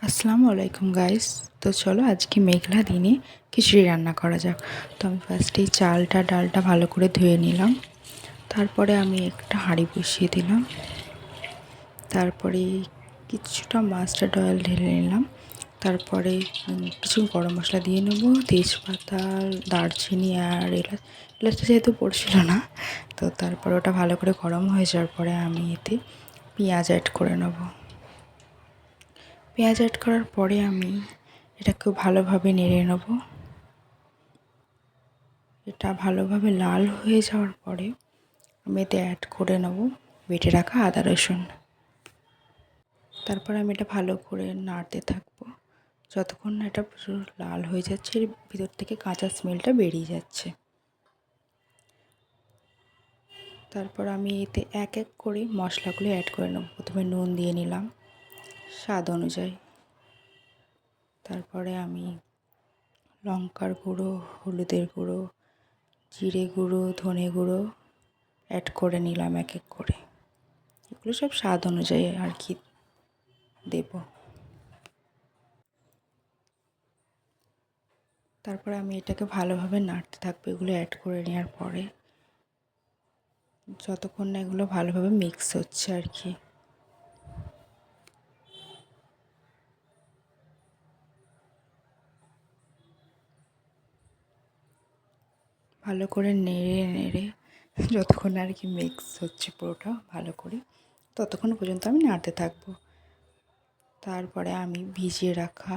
আসসালামু আলাইকুম গাইস। তো চলো আজকে মেঘলা দিনে খিচুড়ি রান্না করা যাক। তো আমি ফার্স্টেই চালটা ডালটা ভালো করে ধুয়ে নিলাম। তারপরে আমি একটা হাঁড়ি বসিয়ে দিলাম। তারপরে কিছুটা মাস্টার্ড অয়েল ঢেলে নিলাম। তারপরে কিছু গরম মশলা দিয়ে নেব, তেজপাতা, দারচিনি আর এলাচটা যেহেতু পড়ছিল না, তো তারপরে ওটা ভালো করে গরম হয়ে যাওয়ার পরে আমি এতে পেঁয়াজ অ্যাড করে নেব। পেঁয়াজ অ্যাড করার পরে আমি এটাকে ভালোভাবে নেড়ে নেব। এটা ভালোভাবে লাল হয়ে যাওয়ার পরে আমি এতে অ্যাড করে নেব বেটে রাখা আদা রসুন। তারপর আমি এটা ভালো করে নাড়তে থাকবো যতক্ষণ না এটা পুরো লাল হয়ে যাচ্ছে, এর ভিতর থেকে কাঁচা স্মেলটা বেরিয়ে যাচ্ছে। তারপর আমি এতে এক এক করে মশলাগুলো অ্যাড করে নেব। প্রথমে নুন দিয়ে নিলাম স্বাদ অনুযায়ী। তারপরে আমি লঙ্কার গুঁড়ো, হলুদের গুঁড়ো, জিরে গুঁড়ো, ধনে গুঁড়ো অ্যাড করে নিলাম এক এক করে। এগুলো সব স্বাদ অনুযায়ী আর কি দেব। তারপরে আমি এটাকে ভালোভাবে নাড়তে থাকবো এগুলো অ্যাড করে নেওয়ার পরে, যতক্ষণ না এগুলো ভালোভাবে মিক্স হচ্ছে আর কি। ভালো করে নেড়ে নেড়ে যতক্ষণ আর কি মিক্স হচ্ছে পুরোটা ভালো করে, ততক্ষণ পর্যন্ত আমি নাড়তে থাকবো। তারপরে আমি ভিজিয়ে রাখা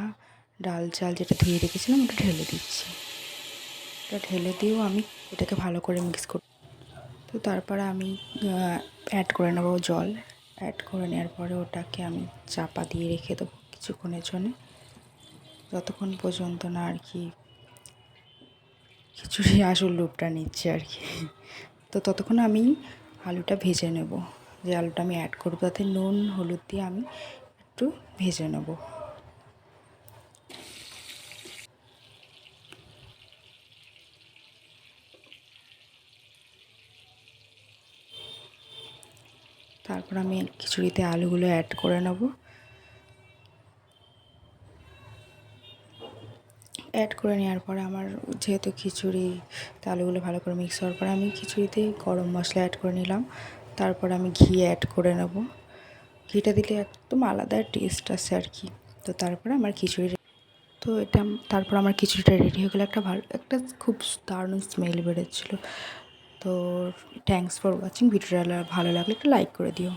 ডাল চাল যেটা ধুয়ে রেখেছিলাম ওটা ঢেলে দিচ্ছি। ওটা ঢেলে দিয়েও আমি এটাকে ভালো করে মিক্স করি। তো তারপরে আমি অ্যাড করে নেবো জল। অ্যাড করে নেওয়ার পরে ওটাকে আমি চাপা দিয়ে রেখে দেবো কিছুক্ষণের জন্য, যতক্ষণ পর্যন্ত না আর কি খিচুড়ি আসল রূপটা নিচ্ছে আর কি। তো ততক্ষণ আমি আলুটা ভেজে নেব। যে আলুটা আমি অ্যাড করবো তাতে নুন হলুদ দিয়ে আমি একটু ভেজে নেব। তারপর আমি খিচুড়িতে আলুগুলো অ্যাড করে নেব। অ্যাড করে নেওয়ার পরে আমার যেহেতু খিচুড়িতে আলুগুলো ভালো করে মিক্স হওয়ার পরে আমি খিচুড়িতে গরম মশলা অ্যাড করে নিলাম। তারপর আমি ঘি অ্যাড করে নেব। ঘিটা দিলে একদম আলাদা টেস্ট আসে আর কি। তো তারপরে আমার খিচুড়ি, তো এটা তারপর আমার খিচুড়িটা রেডি হয়ে গেলো। একটা খুব দারুণ স্মেল বেরোচ্ছিলো। তো থ্যাঙ্কস ফর ওয়াচিং। ভিডিওটা ভালো লাগলে একটা লাইক করে দিও।